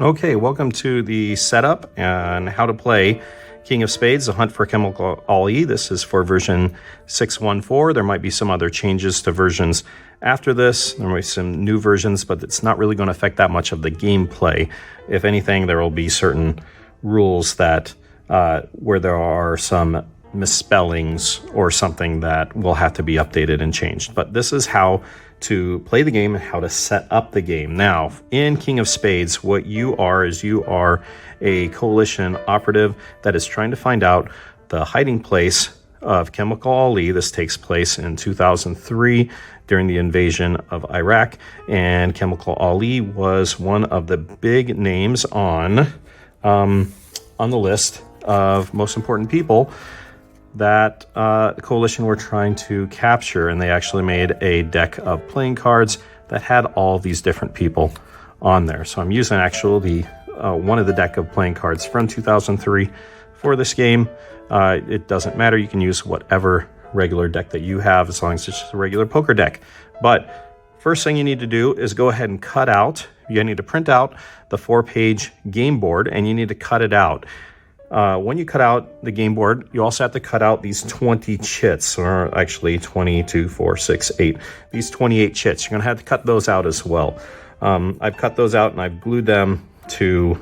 Okay, welcome to the setup and how to play King of Spades, The Hunt for Chemical Ali. This is for version 6.1.4. There might be some other changes to versions after this. There might be some new versions, but it's not really going to affect that much of the gameplay. If anything, there will be certain rules that where there are some misspellings or something that will have to be updated and changed. But this is how to play the game and how to set up the game. Now, in King of Spades, what you are is you are a coalition operative that is trying to find out the hiding place of Chemical Ali. This takes place in 2003 during the invasion of Iraq, and Chemical Ali was one of the big names on the list of most important people that the coalition were trying to capture, and they actually made a deck of playing cards that had all these different people on there. So I'm using actually one of the deck of playing cards from 2003 for this game. It doesn't matter, you can use whatever regular deck that you have as long as it's just a regular poker deck. But first thing you need to do is go ahead and cut out, you need to print out the 4-page game board, and you need to cut it out. When you cut out the game board, you also have to cut out these 20 chits, or actually 22, 4, 6, 8. These 28 chits, you're going to have to cut those out as well. I've cut those out and I've glued them to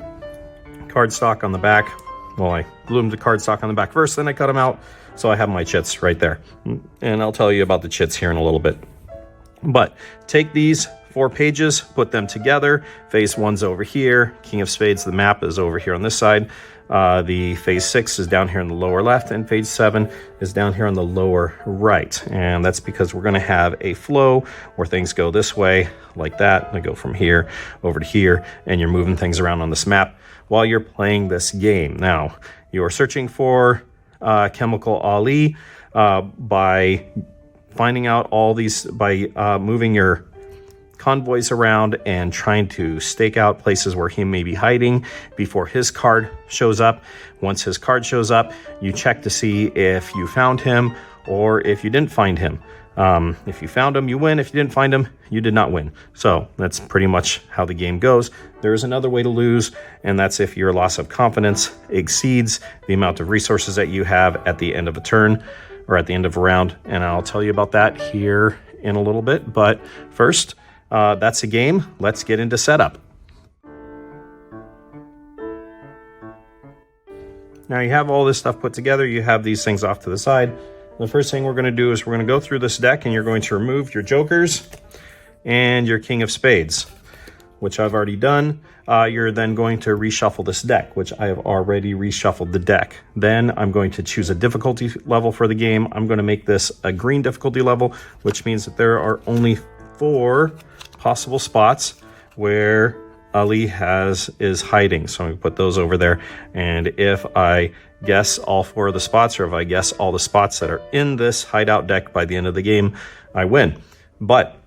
cardstock on the back. Well, I glued them to cardstock on the back first, then I cut them out. So I have my chits right there. And I'll tell you about the chits here in a little bit. But take these 4 pages, put them together. Phase 1's over here. King of Spades, the map is over here on this side. The phase 6 is down here in the lower left, and phase 7 is down here on the lower right. And that's because we're going to have a flow where things go this way, like that, and they go from here over to here, and you're moving things around on this map while you're playing this game. Now, you are searching for Chemical Ali by finding out all these, by moving your convoys around and trying to stake out places where he may be hiding before his card shows up. Once his card shows up, you check to see if you found him or if you didn't find him. If you found him, you win. If you didn't find him, you did not win. So that's pretty much how the game goes. There is another way to lose, and that's if your loss of confidence exceeds the amount of resources that you have at the end of a turn or at the end of a round. And I'll tell you about that here in a little bit. But first, that's a game. Let's get into setup. Now you have all this stuff put together. You have these things off to the side. The first thing we're going to do is we're going to go through this deck, and you're going to remove your jokers and your King of Spades, which I've already done. You're then going to reshuffle this deck, which I have already reshuffled the deck. Then I'm going to choose a difficulty level for the game. I'm going to make this a green difficulty level, which means that there are only 4 possible spots where Ali is hiding. So I'm going to put those over there. And if I guess all 4 of the spots, or if I guess all the spots that are in this hideout deck by the end of the game, I win. But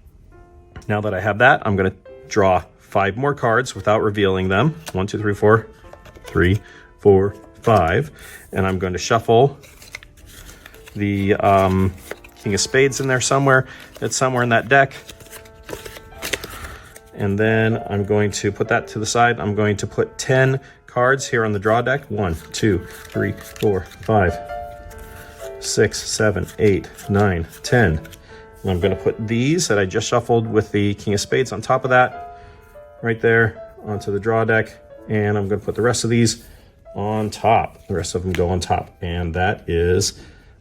now that I have that, I'm going to draw 5 more cards without revealing them. 1, 2, 3, 4, 3, 4, 5. And I'm going to shuffle the King of Spades in there somewhere. It's somewhere in that deck. And then I'm going to put that to the side. I'm going to put 10 cards here on the draw deck. 1, 2, 3, 4, 5, 6, 7, 8, 9, 10. And I'm going to put these that I just shuffled with the King of Spades on top of that, right there onto the draw deck. And I'm going to put the rest of these on top. The rest of them go on top. And that is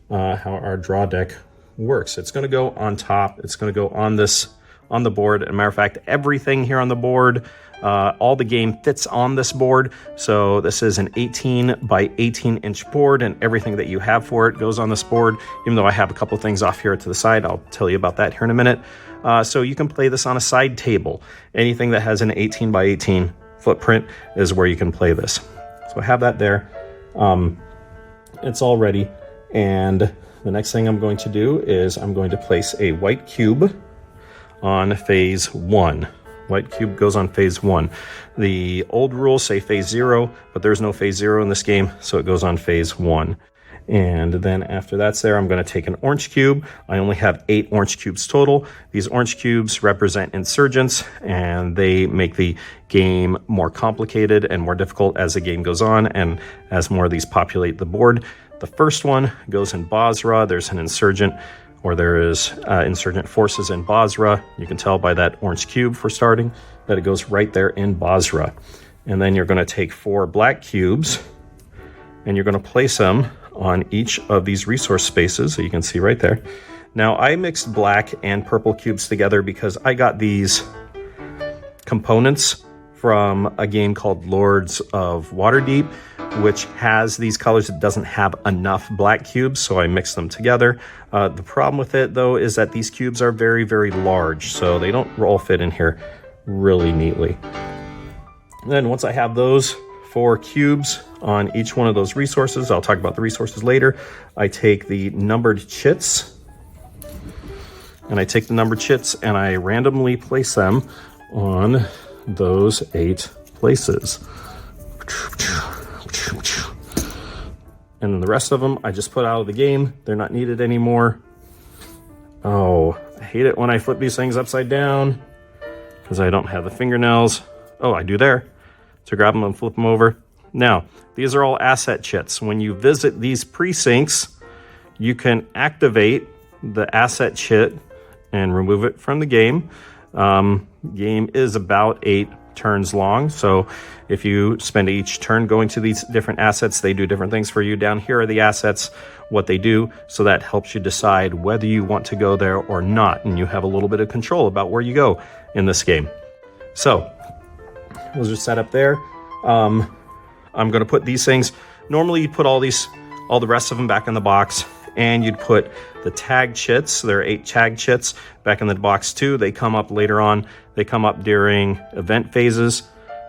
how our draw deck works. It's going to go on top. It's going to go on the board. As a matter of fact, everything here on the board, all the game fits on this board. So this is an 18 by 18 inch board, and everything that you have for it goes on this board. Even though I have a couple things off here to the side, I'll tell you about that here in a minute. So you can play this on a side table. Anything that has an 18 by 18 footprint is where you can play this. So I have that there. It's all ready. And the next thing I'm going to do is I'm going to place a white cube on phase 1. White cube goes on phase 1. The old rules say phase 0, but there's no phase 0 in this game, so it goes on phase 1. And then after that's there, I'm going to take an orange cube. I only have 8 orange cubes total. These orange cubes represent insurgents, and they make the game more complicated and more difficult as the game goes on and as more of these populate the board. The first one goes in Basra. There's an insurgent, or there is insurgent forces in Basra. You can tell by that orange cube for starting that it goes right there in Basra. And then you're going to take 4 black cubes, and you're going to place them on each of these resource spaces, so you can see right there. Now, I mixed black and purple cubes together because I got these components from a game called Lords of Waterdeep, which has these colors. It doesn't have enough black cubes, so I mixed them together. The problem with it, though, is that these cubes are very, very large, so they don't all fit in here really neatly. Then once I have those 4 cubes on each one of those resources, I'll talk about the resources later, I take the numbered chits, and I randomly place them on those 8 places. And then the rest of them I just put out of the game. They're not needed anymore. Oh, I hate it when I flip these things upside down because I don't have the fingernails. Oh, I do there. So grab them and flip them over. Now, these are all asset chits. When you visit these precincts, you can activate the asset chit and remove it from the game. Game is about 8 turns long, so if you spend each turn going to these different assets, they do different things for you. Down here are the assets, what they do, so that helps you decide whether you want to go there or not, and you have a little bit of control about where you go in this game. So those are set up there. I'm going to put these things, normally you'd put all the rest of them back in the box, and you'd put the tag chits, there are 8 tag chits, back in the box too. They come up later on. They come up during event phases.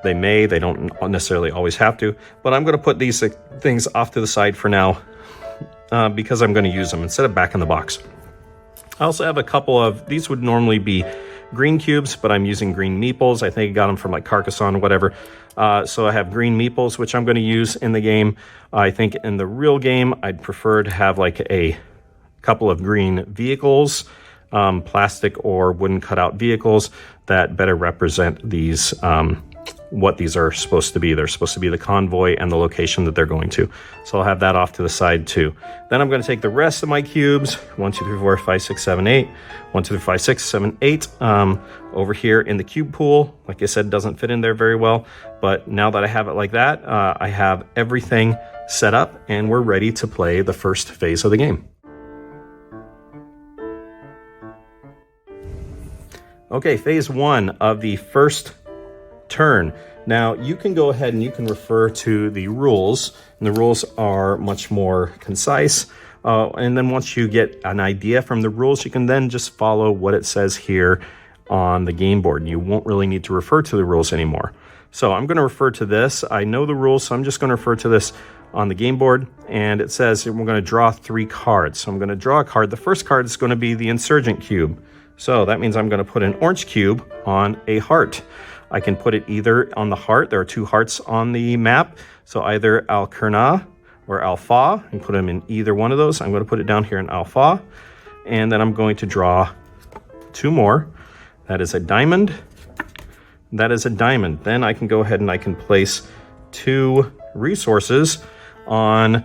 They don't necessarily always have to, but I'm going to put these things off to the side for now because I'm going to use them instead of back in the box. I also have a couple of, these would normally be green cubes, but I'm using green meeples. I think I got them from like Carcassonne or whatever. So I have green meeples, which I'm going to use in the game. I think in the real game, I'd prefer to have like a couple of green vehicles, plastic or wooden cutout vehicles that better represent these, what these are supposed to be. They're supposed to be the convoy and the location that they're going to. So I'll have that off to the side too. Then I'm going to take the rest of my cubes, 1, 2, 3, 4, 5, 6, 7, 8, 1, 2, 3, 5, 6, 7, 8, over here in the cube pool. Like I said, doesn't fit in there very well, but now that I have it like that, I have everything set up and we're ready to play the first phase of the game. Okay, phase 1 of the first turn. Now you can go ahead and you can refer to the rules, and the rules are much more concise. And then once you get an idea from the rules, you can then just follow what it says here on the game board. You won't really need to refer to the rules anymore. So I'm going to refer to this. I know the rules, so I'm just going to refer to this on the game board. And it says we're going to draw 3 cards. So I'm going to draw a card. The first card is going to be the Insurgent cube. So that means I'm going to put an orange cube on a heart. I can put it either on the heart. There are 2 hearts on the map. So either Al-Qurna or Al-Fa, and put them in either one of those. I'm going to put it down here in Al-Fa. And then I'm going to draw 2 more. That is a diamond. That is a diamond. Then I can go ahead and I can place 2 resources on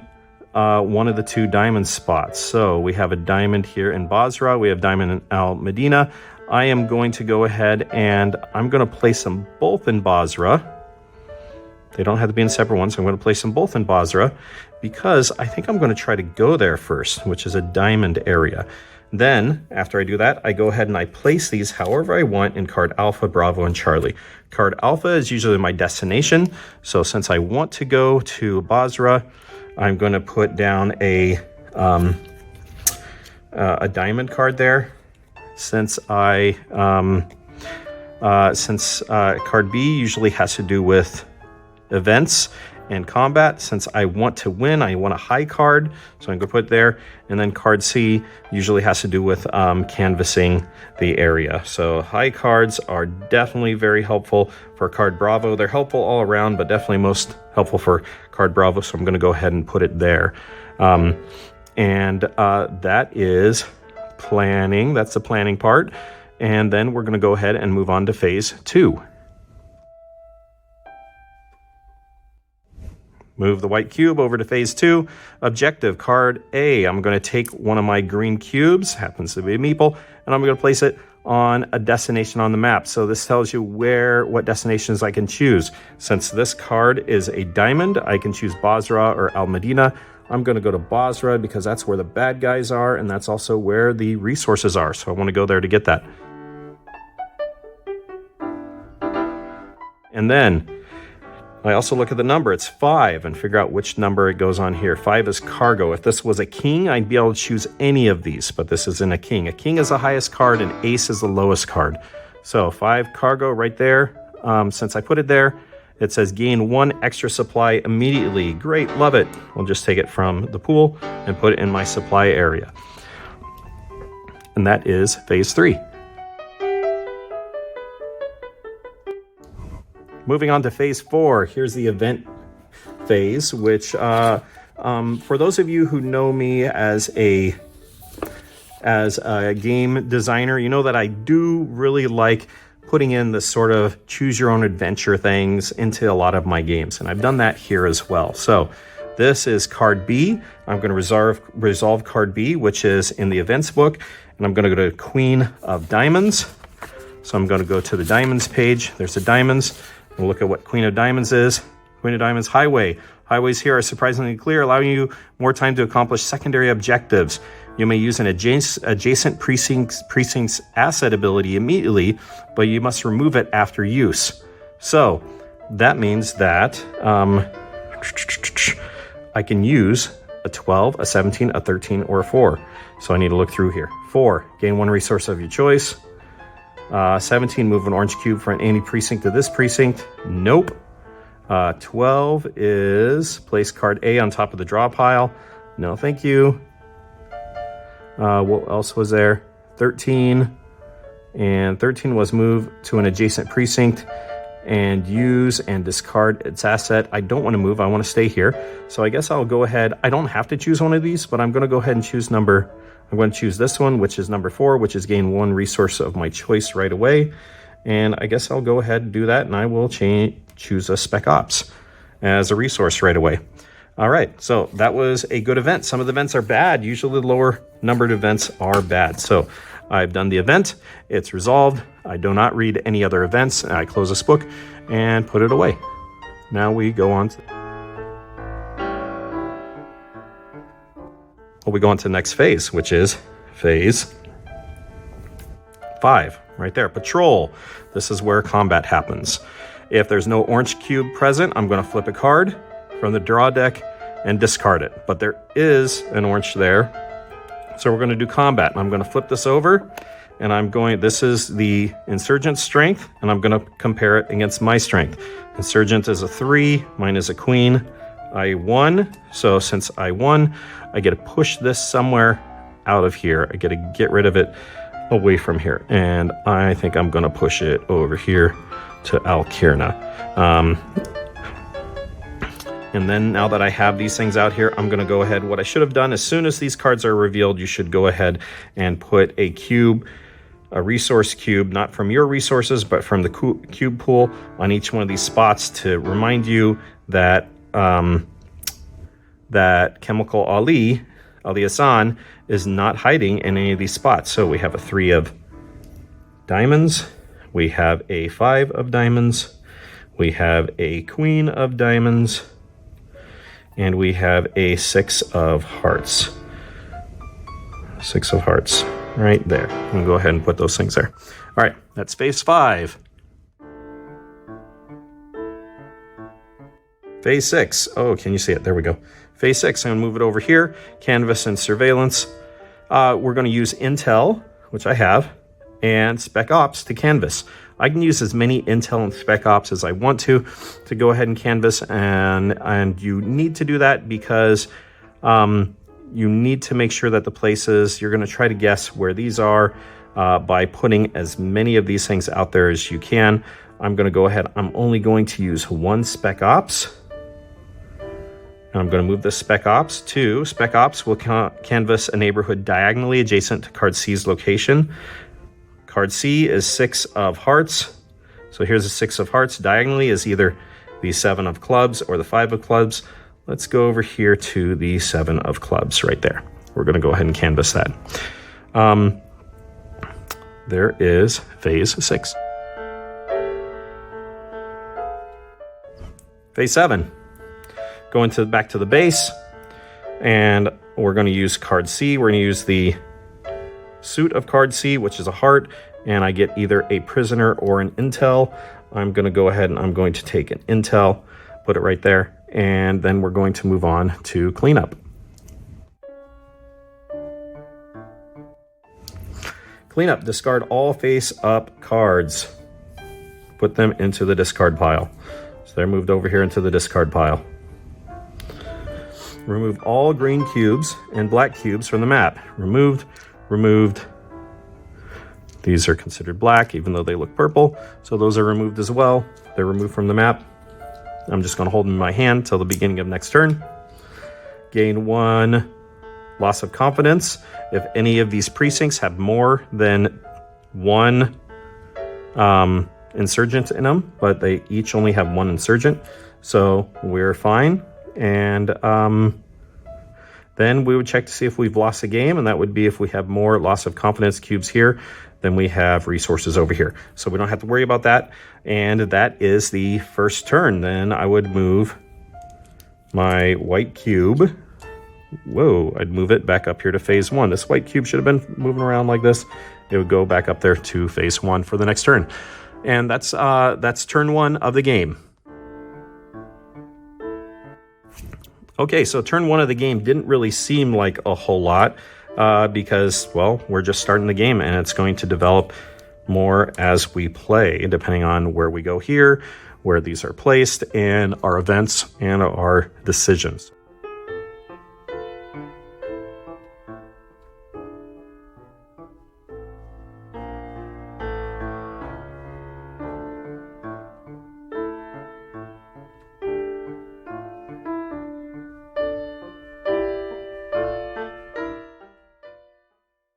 one of the 2 diamond spots. So we have a diamond here in Basra. We have diamond in Al-Medina. I am going to go ahead and I'm going to place them both in Basra. They don't have to be in separate ones. So I'm going to place them both in Basra because I think I'm going to try to go there first, which is a diamond area. Then, after I do that, I go ahead and I place these however I want in card Alpha, Bravo, and Charlie. Card Alpha is usually my destination. So since I want to go to Basra, I'm going to put down a diamond card there. Since card B usually has to do with events and combat, since I want to win, I want a high card, so I'm going to put it there. And then card C usually has to do with canvassing the area. So high cards are definitely very helpful for card Bravo. They're helpful all around, but definitely most helpful for card Bravo, so I'm going to go ahead and put it there. That is planning. That's the planning part. And then we're going to go ahead and move on to phase 2. Move the white cube over to phase 2. Objective, card A. I'm going to take one of my green cubes, happens to be a meeple, and I'm going to place it on a destination on the map. So this tells you what destinations I can choose. Since this card is a diamond, I can choose Basra or Al Medina. I'm going to go to Basra because that's where the bad guys are, and that's also where the resources are. So I want to go there to get that. And then I also look at the number. It's 5 and figure out which number it goes on here. 5 is cargo. If this was a king, I'd be able to choose any of these, but this isn't a king. A king is the highest card and ace is the lowest card. So 5 cargo right there. Since I put it there, it says gain 1 extra supply immediately. Great, love it. I'll just take it from the pool and put it in my supply area. And that is phase 3. Moving on to phase 4, here's the event phase, which for those of you who know me as a game designer, you know that I do really like putting in the sort of choose your own adventure things into a lot of my games, and I've done that here as well. So this is card B. I'm going to resolve card B, which is in the events book, and I'm going to go to Queen of Diamonds. So I'm going to go to the Diamonds page. There's the Diamonds. We'll look at what Queen of Diamonds is. Queen of Diamonds, highway. Highways here are surprisingly clear, allowing you more time to accomplish secondary objectives. You may use an adjacent precinct's asset ability immediately, but you must remove it after use. So that means that I can use a 12, a 17, a 13, or a 4. So I need to look through here. 4, gain 1 resource of your choice. 17, move an orange cube from any precinct to this precinct. Nope. 12 is place card A on top of the draw pile. No, thank you. What else was there? 13. And 13 was move to an adjacent precinct and use and discard its asset. I don't want to move. I want to stay here. So I guess I'll go ahead. I don't have to choose one of these, but I'm going to go ahead and choose I'm going to choose this one, which is number 4, which is gain 1 resource of my choice right away. And I guess I'll go ahead and do that, and I will choose a Spec Ops as a resource right away. All right, so that was a good event. Some of the events are bad. Usually the lower numbered events are bad. So I've done the event. It's resolved. I do not read any other events. I close this book and put it away. Now we go on to... we go on to the next phase, which is phase 5, right there, patrol. This is where combat happens. If there's no orange cube present, I'm going to flip a card from the draw deck and discard it. But there is an orange there, so we're going to do combat. I'm going to flip this over, and this is the Insurgent's strength, and I'm going to compare it against my strength. Insurgent is a 3, mine is a queen. I won, so since I won, I get to push this somewhere out of here. I get to get rid of it away from here, and I think I'm going to push it over here to Al Kirna. And then now that I have these things out here, I'm going to go ahead. What I should have done, as soon as these cards are revealed, you should go ahead and put a cube, a resource cube, not from your resources, but from the cube pool on each one of these spots to remind you that that Chemical Ali Hassan, is not hiding in any of these spots. So we have a 3 of diamonds, we have a 5 of diamonds, we have a queen of diamonds, and we have a 6 of hearts. 6 of hearts right there. I'm gonna go ahead and put those things there. All right, that's phase 5. Phase 6. Oh, can you see it? There we go. Phase 6, I'm going to move it over here. Canvas and surveillance. We're going to use Intel, which I have, and Spec Ops to canvas. I can use as many Intel and Spec Ops as I want to go ahead and canvas, and you need to do that because you need to make sure that the places, you're going to try to guess where these are by putting as many of these things out there as you can. I'm going to go ahead. I'm only going to use 1 Spec Ops. And I'm going to move this Spec Ops to Spec Ops will canvas a neighborhood diagonally adjacent to card C's location. Card C is 6 of hearts. So here's a 6 of hearts. Diagonally is either the 7 of clubs or the 5 of clubs. Let's go over here to the 7 of clubs right there. We're going to go ahead and canvas that. There is phase 6. Phase 7. Going back to the base, and we're going to use card C. We're going to use the suit of card C, which is a heart, and I get either a prisoner or an intel. I'm going to go ahead and I'm going to take an intel, put it right there, and then we're going to move on to cleanup. Cleanup, discard all face-up cards. Put them into the discard pile. So they're moved over here into the discard pile. Remove all green cubes and black cubes from the map. Removed, removed. These are considered black, even though they look purple. So those are removed as well. They're removed from the map. I'm just going to hold them in my hand till the beginning of next turn. Gain 1 loss of confidence. If any of these precincts have more than 1 insurgent in them, but they each only have 1 insurgent. So we're fine. And then we would check to see if we've lost a game, and that would be if we have more loss of confidence cubes here than we have resources over here. So we don't have to worry about that. And that is the first turn. Then I would move my white cube. Whoa, I'd move it back up here to phase 1. This white cube should have been moving around like this. It would go back up there to phase 1 for the next turn. And that's turn 1 of the game. Okay, so turn 1 of the game didn't really seem like a whole lot because, well, we're just starting the game and it's going to develop more as we play, depending on where we go here, where these are placed, and our events and our decisions.